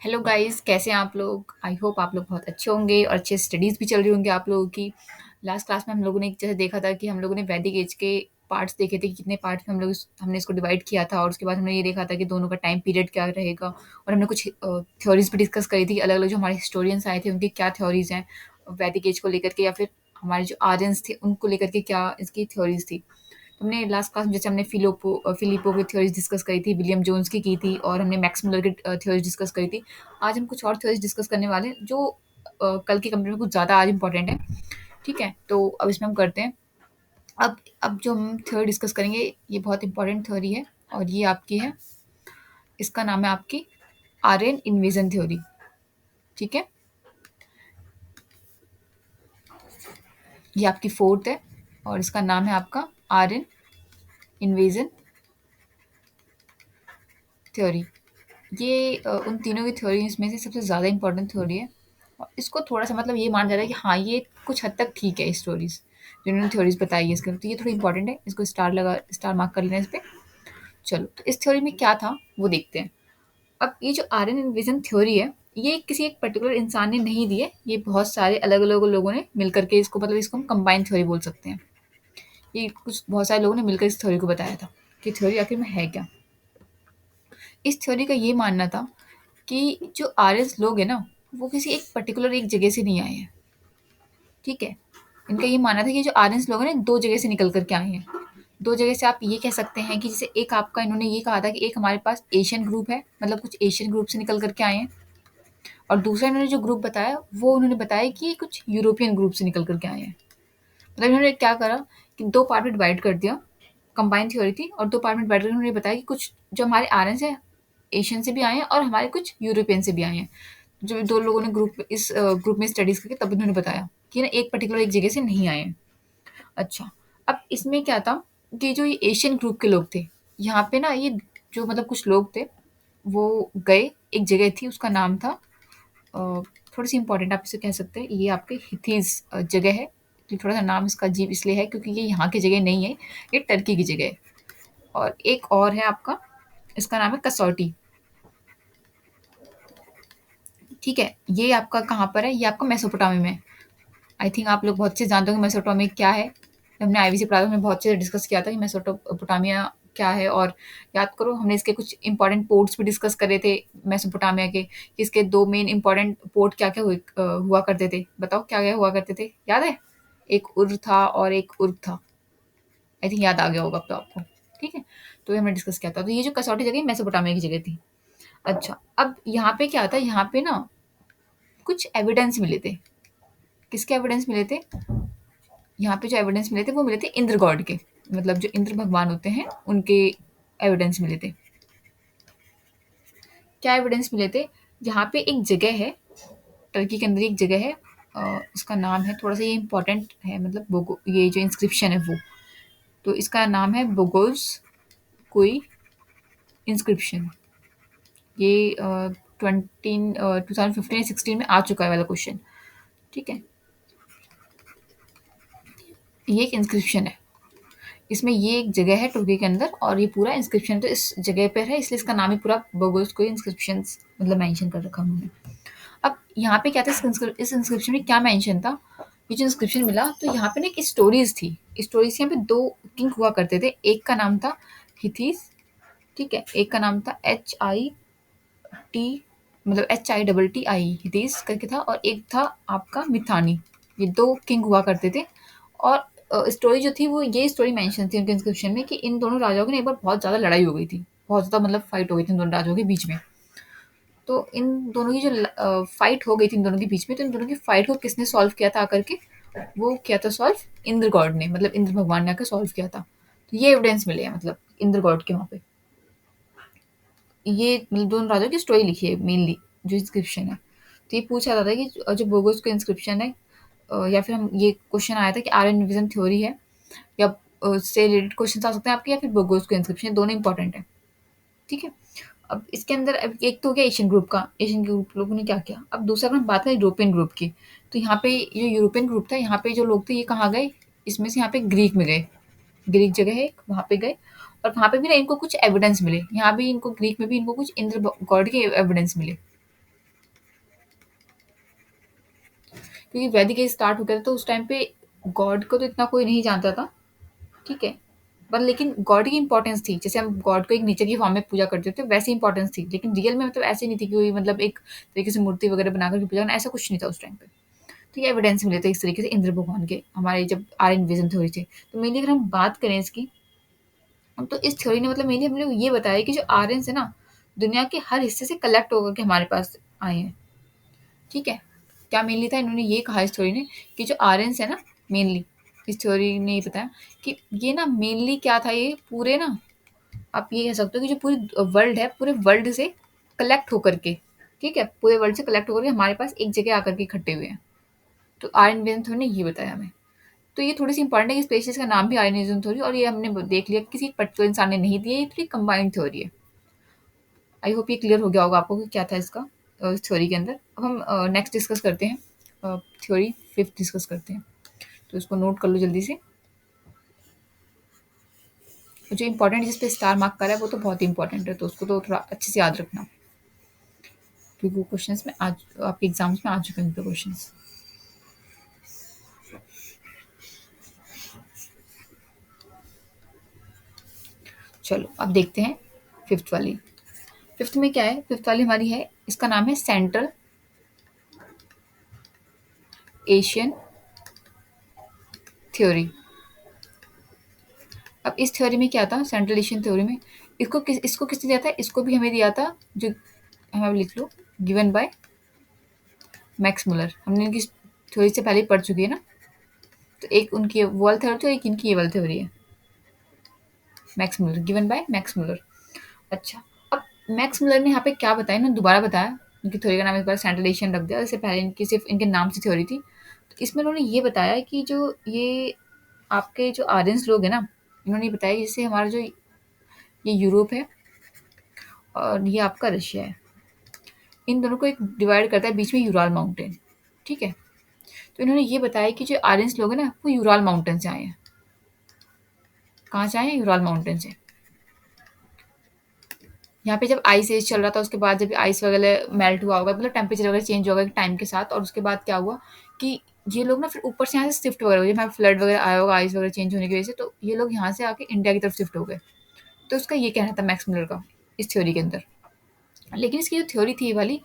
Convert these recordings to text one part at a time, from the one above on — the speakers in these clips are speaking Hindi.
हेलो गाइस, कैसे हैं आप लोग? आई होप आप लोग बहुत अच्छे होंगे और अच्छे स्टडीज़ भी चल रही होंगी आप लोगों की। लास्ट क्लास में हम लोगों ने एक जैसे देखा था कि हम लोगों ने वैदिक एज के पार्ट्स देखे थे कि कितने पार्ट्स में हमने इसको डिवाइड किया था और उसके बाद हमने ये देखा था कि दोनों का टाइम पीरियड क्या रहेगा और हमने कुछ थ्योरीज भी डिस्कस करी थी अलग-अलग जो हमारे हिस्टोरियंस आए थे उनकी क्या थ्योरीज हैं वैदिक एज को लेकर के या फिर हमारे जो आर्यंस थे उनको लेकर के क्या इसकी थ्योरीज थी। हमने लास्ट क्लास में जैसे हमने फिलिपो की थ्योरीज डिस्कस करी थी, विलियम जोन्स की थी और हमने मैक्स मुलर की थ्योरीज डिस्कस करी थी। आज हम कुछ और थ्योरीज डिस्कस करने वाले हैं जो कल की कंपेयर में कुछ ज़्यादा आज इंपॉर्टेंट है। ठीक है, तो अब इसमें हम करते हैं। अब जो हम थ्योरी डिस्कस करेंगे ये बहुत इंपॉर्टेंट थ्योरी है और ये आपकी है। इसका नाम है आपकी आर्यन इन्वेजन थ्योरी। ठीक है, ये आपकी फोर्थ है और इसका नाम है आपका आर्यन इन्वेजन थ्योरी। ये उन तीनों की थ्योरीज़ में से सबसे ज़्यादा इम्पोर्टेंट थ्योरी है और इसको थोड़ा-सा मतलब ये माना जा रहा है कि हाँ, ये कुछ हद तक ठीक है स्टोरीज़, जिन्होंने थ्योरीज़ बताई है इसके तो ये थोड़ी इम्पोर्टेंट है, इसको स्टार मार्क कर लेना इस पे। चलो, तो इस थ्योरी में क्या था, वो देखते हैं। अब ये जो आर्यन इन्विज़न थ्योरी है, ये किसी एक पर्टिकुलर इंसान ने नहीं दी है, ये बहुत सारे अलग-अलग लोगों ने मिल कर के इसको मतलब इसको हम कंबाइंड थ्योरी बोल सकते हैं। ये कुछ बहुत सारे लोगों ने मिलकर इस थ्योरी को बताया था, कि थ्योरी आखिर में है क्या? इस थ्योरी का ये मानना था कि जो आर्यस लोग हैं ना, वो किसी एक पर्टिकुलर एक जगह से नहीं आए हैं, ठीक है? इनका ये मानना था कि जो आर्यस लोग हैं ना, 2 जगह से निकल कर के आए हैं। 2 जगह से आप ये कह सकते हैं कि जैसे एक आपका इन्होंने ये कहा था कि एक हमारे पास एशियन ग्रुप है, मतलब कुछ एशियन ग्रुप से निकल कर के आए हैं और दूसरा इन्होंने जो ग्रुप बताया, वो उन्होंने बताया कि कुछ यूरोपियन ग्रुप से निकल कर के आए हैं। मतलब इन्होंने क्या करा कि 2 पार्ट में डिवाइड कर दिया, कंबाइंड थ्योरी थी और 2 पार्ट में डिवाइड करके उन्होंने बताया कि कुछ जो हमारे आर्यन्स हैं, एशियन से भी आए हैं और हमारे कुछ यूरोपियन से भी आए हैं। जो 2 लोगों ने ग्रुप में स्टडीज़ करके तब उन्होंने बताया कि ना एक पर्टिकुलर एक जगह से नहीं आए हैं। अच्छा, अब इसमें क्या था कि जो ये एशियन ग्रुप के लोग थे, यहाँ पे ना ये जो मतलब कुछ लोग थे, वो गए, एक जगह थी उसका नाम था थोड़ी-सी इम्पोर्टेंट आप इसे कह सकते हैं, ये आपके हिथीज़ जगह है। ये थोड़ा-सा नाम इसका अजीब इसलिए है क्योंकि ये यहाँ की जगह नहीं है, ये टर्की की जगह है। और एक और है आपका, इसका नाम है कसौटी, ठीक है? ये आपका कहाँ पर है? ये आपका मेसोपोटामिया में है। आई थिंक आप लोग बहुत अच्छे से जानते होंगे मेसोपोटामिया क्या है। हमने आईवीसी पढ़ा था, हमने बहुत अच्छे से डिस्कस किया था कि मेसोपोटामिया क्या है और याद करो हमने इसके कुछ इंपॉर्टेंट पोर्ट्स भी डिस्कस करे थे मेसोपोटामिया के, कि इसके 2 मेन इंपॉर्टेंट पोर्ट क्या-क्या हुआ करते थे। बताओ क्या-क्या हुआ करते थे? याद है? एक उर था और एक उर्क था। आई थिंक याद आ गया होगा अब तो आपको, ठीक है? तो ये हमने डिस्कस किया था। तो ये जो कसौटी जगह मेसोपोटामिया की जगह थी। अच्छा, अब यहाँ पे क्या था, यहाँ पे ना कुछ एविडेंस मिले थे। किसके एविडेंस मिले थे? यहाँ पे जो एविडेंस मिले थे वो मिले थे इंद्र गॉड के, मतलब जो इंद्र भगवान होते हैं उनके एविडेंस मिले थे। क्या एविडेंस मिले थे? यहाँ पे एक जगह है, टर्की के अंदर एक जगह है, इसका नाम है थोड़ा सा ये इंपॉर्टेंट है, मतलब बोगो ये जो इंस्क्रिप्शन है वो, तो इसका नाम है बोगोस कोई इंस्क्रिप्शन। ये 2015 या 16 में आ चुका है वाला क्वेश्चन, ठीक है? ये एक इंस्क्रिप्शन है, इसमें ये एक जगह है तुर्की के अंदर और ये पूरा इंस्क्रिप्शन तो इस जगह पर है, इसलिए इसका नाम ही पूरा बोगोस्कोई इंस्क्रिप्शंस मतलब मेंशन कर रखा उन्होंने। अब यहाँ पे क्या था, इस इंस्क्रिप्शन में क्या मेंशन था? ये जो इंस्क्रिप्शन मिला तो यहाँ पे ना एक स्टोरीज थी। स्टोरीज यहाँ पे 2 किंग हुआ करते थे। एक का नाम था हिथीस, ठीक है? एक का नाम था टी मतलब HITTI हिथीस करके था और एक था आपका मिथानी। ये 2 किंग हुआ करते थे और स्टोरी जो थी वो ये स्टोरी मेंशन थी उनके इंस्क्रिप्शन में कि इन दोनों राजाओं की ना एक बार बहुत ज़्यादा लड़ाई हो गई थी। बहुत ज़्यादा मतलब फाइट हो गई थी इन दोनों राजाओं के बीच में। तो इन दोनों की जो फाइट हो गई थी इन दोनों के बीच में, तो इन दोनों की फाइट को किसने सॉल्व किया था आकर के? वो किया था सॉल्व इंद्र गॉड ने, मतलब इंद्र भगवान ने आकर सॉल्व किया था। तो ये एविडेंस मिले हैं मतलब इंद्र गॉड के वहाँ पे। ये मतलब दोनों राजाओं की स्टोरी लिखी है मेनली जो इंस्क्रिप्शन है। तो ये पूछा जाता है कि जो बोगोस का इंस्क्रिप्शन है, या फिर हम ये क्वेश्चन आया था कि आर्यन विजन थ्योरी है या से रिलेटेड क्वेश्चन आ सकते हैं आपके या फिर बोगोस का इंस्क्रिप्शन, दोनों इंपॉर्टेंट है, ठीक है? अब इसके अंदर अब एक तो हो गया एशियन ग्रुप का, एशियन ग्रुप लोगों ने क्या किया। अब दूसरा अगर हम बात करें यूरोपियन ग्रुप की, तो यहाँ पे जो यूरोपियन ग्रुप था, यहाँ पे जो लोग थे ये कहाँ गए? इसमें से यहाँ पे ग्रीक में गए। ग्रीक जगह है एक, वहाँ पे गए और वहाँ पे भी ना इनको कुछ एविडेंस मिले। यहाँ भी इनको ग्रीक में भी इनको कुछ इंद्र गॉड के एविडेंस मिले। क्योंकि वैदिक एज स्टार्ट हो गया था, तो उस टाइम पे गॉड को तो इतना कोई नहीं जानता था, ठीक है? पर लेकिन गॉड की इम्पोर्टेंस थी, जैसे हम गॉड को एक नेचर की फॉर्म में पूजा करते थे, वैसी इम्पोर्टेंस थी। लेकिन रियल में मतलब ऐसे नहीं थी कि कोई मतलब एक तरीके से मूर्ति वगैरह बनाकर के पूजा करना, ऐसा कुछ नहीं था उस टाइम पे। तो ये एविडेंस मिले थे इस तरीके से इंद्र भगवान के, हमारे जब आर्यन विज़न थ्योरी थे। तो मेनली अगर हम बात करें इसकी, तो इस थ्योरी ने मतलब मेनली हम लोग ये बताया कि जो आर्यन्स है ना, दुनिया के हर हिस्से से कलेक्ट होकर के हमारे पास आए हैं, ठीक है? क्या मेनली था, इन्होंने ये कहा इस थ्योरी ने कि जो आर्यन्स है ना, मेनली इस थ्योरी ने ये बताया कि ये ना मेनली क्या था, ये पूरे ना, आप ये कह सकते हो कि जो पूरी वर्ल्ड है, पूरे वर्ल्ड से कलेक्ट होकर के, ठीक है? पूरे वर्ल्ड से कलेक्ट होकर के हमारे पास एक जगह आकर के इकट्ठे हुए हैं। तो आर्यन थ्योरी ने ये बताया हमें। तो ये थोड़ी-सी इंपॉर्टेंट है कि स्पेसिस का नाम भी आयनिज़्म थ्योरी, और ये हमने देख लिया किसी पर्टिकुलर इंसान ने नहीं दिया, ये थोड़ी कंबाइंड थ्योरी है। आई होप ये क्लियर हो गया होगा आपको कि क्या था इसका इस थ्योरी के अंदर। अब हम नेक्स्ट डिस्कस करते हैं, थ्योरी 5th डिस्कस करते हैं। तो इसको नोट कर लो जल्दी से। और जो इंपॉर्टेंट जिस पे स्टार मार्क करा है वो तो बहुत ही इंपॉर्टेंट है, तो उसको तो थोड़ा अच्छे से याद रखना, क्योंकि वो क्वेश्चंस में आज आपके एग्जाम्स में आ चुके हैं क्वेश्चंस। चलो अब देखते हैं फिफ्थ वाली। फिफ्थ में क्या है, फिफ्थ वाली हमारी है, इसका नाम है सेंट्रल एशियन थ्योरी। अब इस थ्योरी में क्या था, सेंट्रल एशियन थ्योरी में, इसको किसने दिया था, इसको भी हमें दिया था, जो हमें लिख लो, गिवन बाय मैक्स मुलर। हमने इनकी थ्योरी से पहले ही पढ़ चुकी है ना। तो एक उनकी वो वाली थ्योरी थी, एक इनकी ये वाली थ्योरी है, Max Muller, given by Max Muller. अच्छा, अब मैक्स मुलर ने यहाँ पे क्या बताया ना, दोबारा बताया, इनकी थ्योरी का नाम इस बार सेंट्रल एशियन रख दिया, इससे पहले इनकी सिर्फ इनके नाम से थ्योरी थी। तो इसमें उन्होंने ये बताया कि जो ये आपके जो आर्यंस लोग हैं ना, इन्होंने बताया जैसे हमारा जो ये यूरोप है और ये आपका रशिया है, इन दोनों को एक डिवाइड करता है बीच में यूराल माउंटेन, ठीक है? तो इन्होंने ये बताया कि जो आर्यंस लोग हैं ना, वो यूराल माउंटेन से आए हैं। कहाँ से आए हैं, यूराल माउंटेन से। यहाँ पे जब आइस एज चल रहा था, उसके बाद जब आइस वगैरह मेल्ट हुआ होगा, मतलब टेम्परेचर वगैरह चेंज होगा टाइम के साथ, और उसके बाद क्या हुआ कि ये लोग ना फिर ऊपर से यहाँ से शिफ्ट वगैरह हुए, जब फ्लड वगैरह आया होगा आइस वगैरह चेंज होने की वजह से, तो ये लोग यहाँ से आके इंडिया की तरफ शिफ्ट हो गए। तो उसका ये कहना था मैक्स मिलर का इस थ्योरी के अंदर। लेकिन इसकी जो थ्योरी थी ये वाली,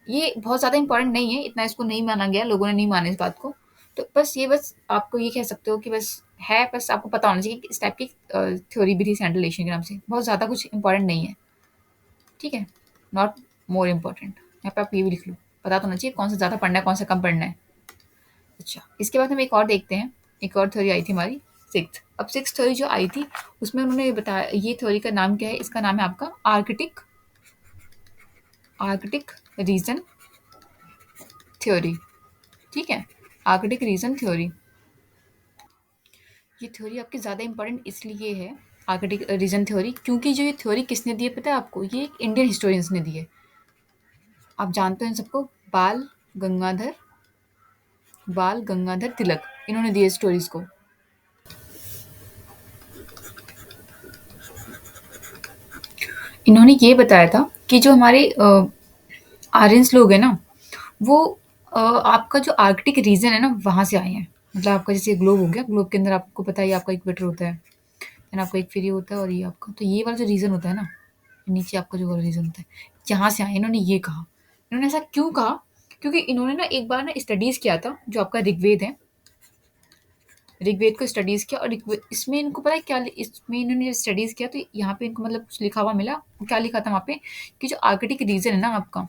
ये बहुत ज़्यादा इंपॉर्टेंट नहीं है, इतना इसको नहीं माना गया, लोगों ने नहीं माना इस बात को। तो बस ये, बस आपको ये कह सकते हो कि बस है, बस आपको पता होना चाहिए कि इस टाइप की थ्योरी भी थी सेंट्रल एशियन के नाम से, बहुत ज़्यादा कुछ इंपॉर्टेंट नहीं है, ठीक है? Not more important. यहाँ पे आप ये भी लिख लो, पता तो होना चाहिए कौन सा ज़्यादा पढ़ना है, कौन सा कम पढ़ना है। अच्छा, इसके बाद हम एक और देखते हैं, एक और थ्योरी आई थी हमारी, सिक्स्थ। अब सिक्स्थ थ्योरी जो आई थी, उसमें उन्होंने ये बताया, ये थ्योरी का नाम क्या है, इसका नाम है आपका आर्कटिक आर्कटिक रीजन थ्योरी, ठीक है? Arctic region theory. ये थ्योरी आपकी ज़्यादा इंपॉर्टेंट इसलिए है, आर्कटिक रीजन थ्योरी, क्योंकि जो ये थ्योरी किसने दी है पता है आपको, ये एक इंडियन हिस्टोरियंस ने दी है। आप जानते हो इन सबको, गंगाधर बाल गंगाधर तिलक, इन्होंने दिए स्टोरीज को। इन्होंने ये बताया था कि जो हमारे आर्यंस लोग हैं ना, वो आपका जो आर्कटिक रीजन है ना, वहाँ से आए हैं। मतलब आपका जैसे ग्लोब हो गया, ग्लोब के अंदर आपको पता है आपका इक्वेटर होता है, देन आपका एक फिर ये होता है, और ये आपका, तो ये वाला जो रीजन होता है ना, नीचे आपका जो वाला रीजन होता है, यहाँ से आए। इन्होंने ये कहा, इन्होंने ऐसा क्यों कहा, क्योंकि इन्होंने ना एक बार ना स्टडीज किया था, जो आपका ऋग्वेद है, ऋग्वेद को स्टडीज़ किया, और इसमें इनको पता है क्या, इसमें इन्होंने स्टडीज़ किया, तो यहाँ पे इनको मतलब कुछ लिखा हुआ मिला। क्या लिखा था वहाँ पे कि जो आर्कटिक रीजन है ना आपका,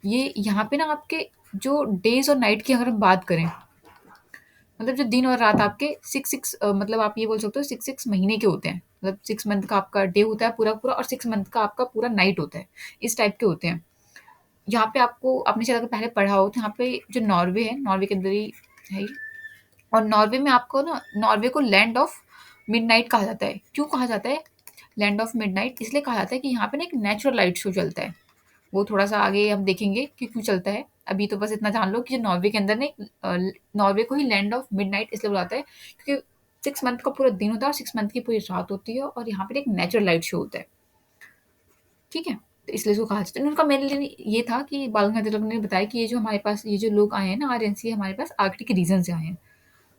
ये यहाँ पे ना आपके जो डेज और नाइट की अगर हम बात करें, मतलब जो दिन और रात आपके सिक्स सिक्स, मतलब आप ये बोल सकते हो सिक्स सिक्स महीने के होते हैं, मतलब 6 मंथ का आपका डे होता है पूरा पूरा, और 6 मंथ का आपका पूरा नाइट होता है, इस टाइप के होते हैं। यहाँ पे आपको, आपने शायद अगर पहले पढ़ा हो, तो यहाँ पे जो नॉर्वे है, नॉर्वे के अंदर ही है ये, और नॉर्वे में आपको ना, नॉर्वे को लैंड ऑफ मिडनाइट कहा जाता है। क्यों कहा जाता है लैंड ऑफ मिडनाइट, इसलिए कहा जाता है कि यहाँ पे ना एक नेचुरल लाइट शो चलता है। वो थोड़ा सा आगे हम देखेंगे कि क्यों चलता है। अभी तो बस इतना जान लो कि जो नॉर्वे के अंदर ने, नॉर्वे को ही लैंड ऑफ मिडनाइट इसलिए बुलाता है, क्योंकि 6 मंथ का पूरा दिन होता है और 6 मंथ की पूरी रात होती है, और यहाँ पे एक नेचुरल लाइट शो होता है, ठीक है? तो इसलिए इसको कहा जाता है। उनका मेरे लिए ये था कि बाल गंगाधर तिलक ने बताया कि ये जो हमारे पास ये जो लोग आए हैं ना आर्यन, हमारे पास आर्कटिक रीजन से आए हैं।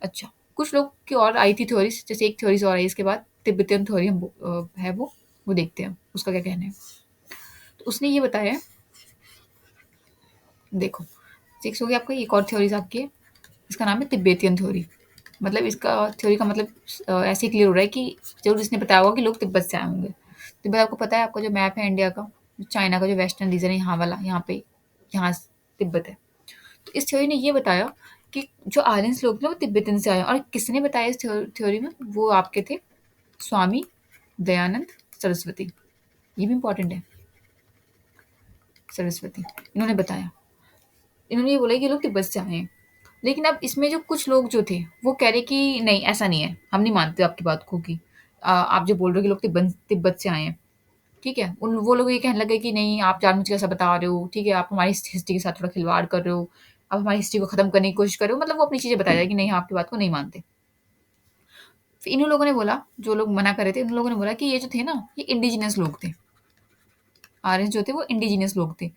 अच्छा, कुछ लोग की और आई थी थ्योरीज, जैसे एक थ्योरीज और आई इसके बाद, तिब्बतियन थ्योरी हम है वो देखते हैं उसका क्या कहना है। तो उसने ये बताया, देखो 6 हो गया आपका, एक और थ्योरीज आपकी है, इसका नाम है तिब्बतियन थ्योरी। मतलब इसका थ्योरी का मतलब ऐसे क्लियर हो रहा है कि जरूर इसने बताया होगा कि लोग तिब्बत से आए होंगे। तिब्बत आपको पता है, आपका जो मैप है इंडिया का, चाइना का जो वेस्टर्न रीजन है यहाँ वाला, यहाँ पे यहाँ तिब्बत है। तो इस थ्योरी ने ये बताया कि जो आर्यंस लोग थे वो तिब्बतन से आए, और किसने बताया इस थ्योरी में, वो आपके थे स्वामी दयानंद सरस्वती। ये भी इंपॉर्टेंट है, सरस्वती, इन्होंने बताया। इन्होंने ये बोला कि ये लोग तिब्बत से आए हैं। लेकिन अब इसमें जो कुछ लोग जो थे वो कह रहे कि नहीं ऐसा नहीं है, हम नहीं मानते आपकी बात को, कि आप जो बोल रहे हो कि लोग तिब्बत तिब्बत से आए हैं, ठीक है, उन वो लोग ये कहने लगे कि नहीं आप जानबूझ के ऐसा बता रहे हो, ठीक है, आप हमारी हिस्ट्री के साथ थोड़ा खिलवाड़ कर रहे हो, आप हमारी हिस्ट्री को खत्म करने की कोशिश कर रहे हो, मतलब वो अपनी चीजें बताया जाए कि नहीं हम आपकी बात को नहीं मानते। फिर इन लोगों ने बोला, जो लोग मना कर रहे थे उन लोगों ने बोला कि ये जो थे ना ये इंडिजिनस लोग थे, आर्यन जो थे वो इंडिजिनस लोग थे।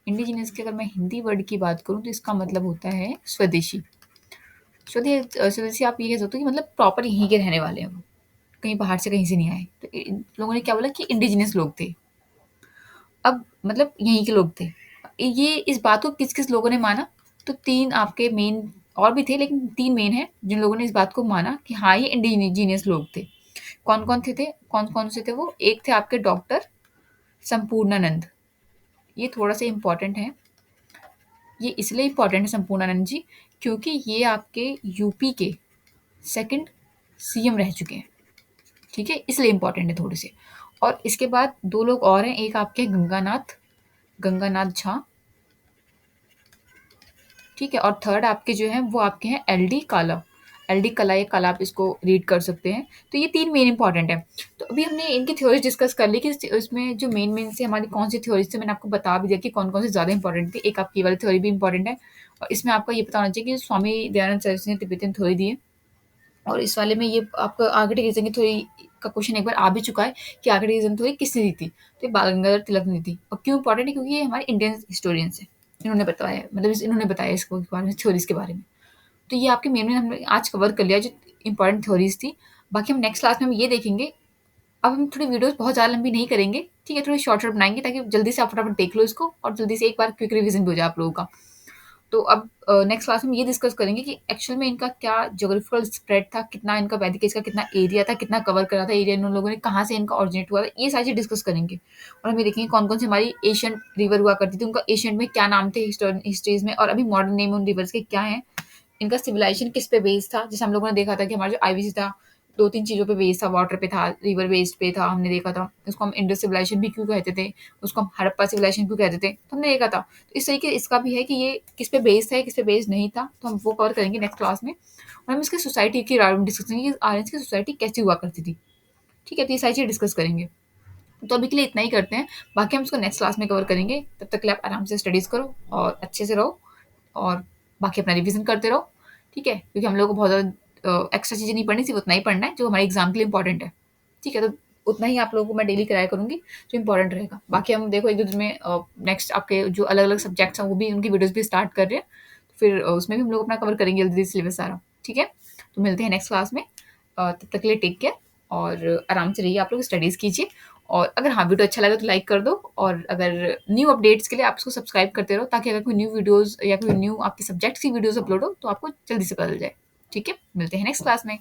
इंडिजिनस की अगर मैं हिंदी वर्ड की बात करूँ तो इसका मतलब होता है स्वदेशी। स्वदेशी आप ये कह सकते हो कि मतलब प्रॉपर यहीं के रहने वाले हैं वो, कहीं बाहर से कहीं से नहीं आए। तो इन लोगों ने क्या बोला कि इंडिजिनस लोग थे, अब मतलब यहीं के लोग थे। ये इस बात को किस-किस लोगों ने माना, तो 3 आपके मेन और भी थे, लेकिन 3 मेन हैं जिन लोगों ने इस बात को माना कि हाँ, ये इंडिजीनियस लोग थे। कौन-कौन थे? कौन-कौन से थे वो? एक थे आपके डॉक्टर संपूर्णानंद, ये थोड़ा-सा इम्पोर्टेंट है। ये इसलिए इम्पोर्टेंट है संपूर्णानंद जी, क्योंकि ये आपके यूपी के सेकंड सीएम रह चुके हैं, ठीक है? इसलिए इम्पोर्टेंट है थोड़े से। और इसके बाद 2 लोग और हैं, एक आपके गंगानाथ झा, ठीक है, और थर्ड आपके जो हैं वो आपके हैं एलडी काला। एलडी कला या कला आप इसको रीड कर सकते हैं। तो ये 3 मेन इंपॉर्टेंट है। तो अभी हमने इनकी थ्योरीज डिस्कस कर ली कि इसमें जो मेन से हमारी कौन सी थ्योरीज थी, मैंने आपको बता भी दिया कि कौन-कौन सी ज़्यादा इंपॉर्टेंट थी। एक आपकी ये वाली थ्योरी भी इंपॉर्टेंट है, और इसमें आपको ये पता होना चाहिए कि स्वामी दयानंद सरस्वती ने तिब्बतन थ्योरी दी है। और इस वाले में ये आपका आर्किटिक रीजन की थ्योरी का क्वेश्चन एक बार आ भी चुका है कि आर्किटिक रीजन थ्योरी किसने दी थी, तो ये बाल गंगाधर तिलक ने दी थी। और क्यों इंपॉर्टेंट है, क्योंकि ये हमारे इंडियन हिस्टोरियंस हैं, इन्होंने बताया है, मतलब इन्होंने बताया इसको के बारे में, थ्योरीज के बारे में। तो ये आपके मेन हमने आज कवर कर लिया जो इंपॉर्टेंट थ्योरीज थी। बाकी हम नेक्स्ट क्लास में हम ये देखेंगे। अब हम थोड़ी वीडियोस बहुत ज़्यादा लंबी नहीं करेंगे, ठीक है, थोड़ी शॉर्ट शॉर्ट बनाएंगे ताकि जल्दी से आप फटाफट देख लो इसको, और जल्दी से एक बार क्विक रिवीजन भी हो जाए आप लोगों का। तो अब नेक्स्ट क्लास में ये डिस्कस करेंगे कि एक्चुअल में इनका क्या ज्योग्राफिकल स्प्रेड था, कितना इनका वैदिक एज का कितना एरिया था, कितना कवर करा था एरिया इन लोगों ने, कहाँ से इनका ऑरिजिनेट हुआ था, ये सारी चीज़ डिस्कस करेंगे। और हम ये देखेंगे कौन कौन सी हमारी एशियन रिवर हुआ करती थी, उनका एशियन में क्या नाम थे हिस्ट्रीज में, और अभी मॉडर्न नेम उन रिवर्स के क्या हैं, इनका सिविलाइजेशन किस पे बेस्ड था। जैसे हम लोगों ने देखा था कि हमारा जो आईवीसी था 2-3 चीज़ों पे बेस्ड था, वाटर पे था, रिवर बेस्ड पे था, हमने देखा था। उसको हम इंडस सिविलाइजेशन भी क्यों कहते थे, उसको हम हड़प्पा सिविलाइजेशन क्यों कहते थे, तो हमने देखा था। तो इस तरीके इसका भी है कि ये किस पे बेस्ड है, किस पे बेस्ड नहीं था, तो हम वो कवर करेंगे नेक्स्ट क्लास में। और हम इसकी सोसाइटी के बारे में डिस्कस करेंगे कि आर्यंस की सोसाइटी कैसी हुआ करती थी, ठीक है, तो ये सारी चीज़ें डिस्कस करेंगे। तो अभी के लिए इतना ही करते हैं, बाकी हम इसको नेक्स्ट क्लास में कवर करेंगे। तब तक के लिए आप आराम से स्टडीज़ करो और अच्छे से रहो, और बाकी अपना रिवीजन करते रहो, ठीक है, क्योंकि हम लोग को बहुत ज़्यादा एक्स्ट्रा चीज़ें नहीं पढ़नी, सिर्फ उतना ही पढ़ना है जो हमारे एग्जाम के लिए इंपॉर्टेंट है, ठीक है। तो उतना ही आप लोगों को मैं डेली कराया करूँगी जो इंपॉर्टेंट रहेगा। बाकी हम देखो 1-2 दिन में नेक्स्ट आपके जो अलग अलग सब्जेक्ट्स हैं वो भी, उनकी वीडियोज़ भी स्टार्ट कर रहे हैं, फिर उसमें भी हम लोग अपना कवर करेंगे जल्दी सिलेबस सारा, ठीक है। तो मिलते हैं नेक्स्ट क्लास में, तब तक के लिए टेक केयर, और आराम से रहिए, आप लोग स्टडीज़ कीजिए। और अगर हाँ वीडियो अच्छा लगा तो लाइक कर दो, और अगर न्यू अपडेट्स के लिए आप इसको सब्सक्राइब करते रहो, ताकि अगर कोई न्यू वीडियोस या कोई न्यू आपके सब्जेक्ट्स की वीडियोस अपलोड हो तो आपको जल्दी से पता चल जाए, ठीक है। मिलते हैं नेक्स्ट क्लास में।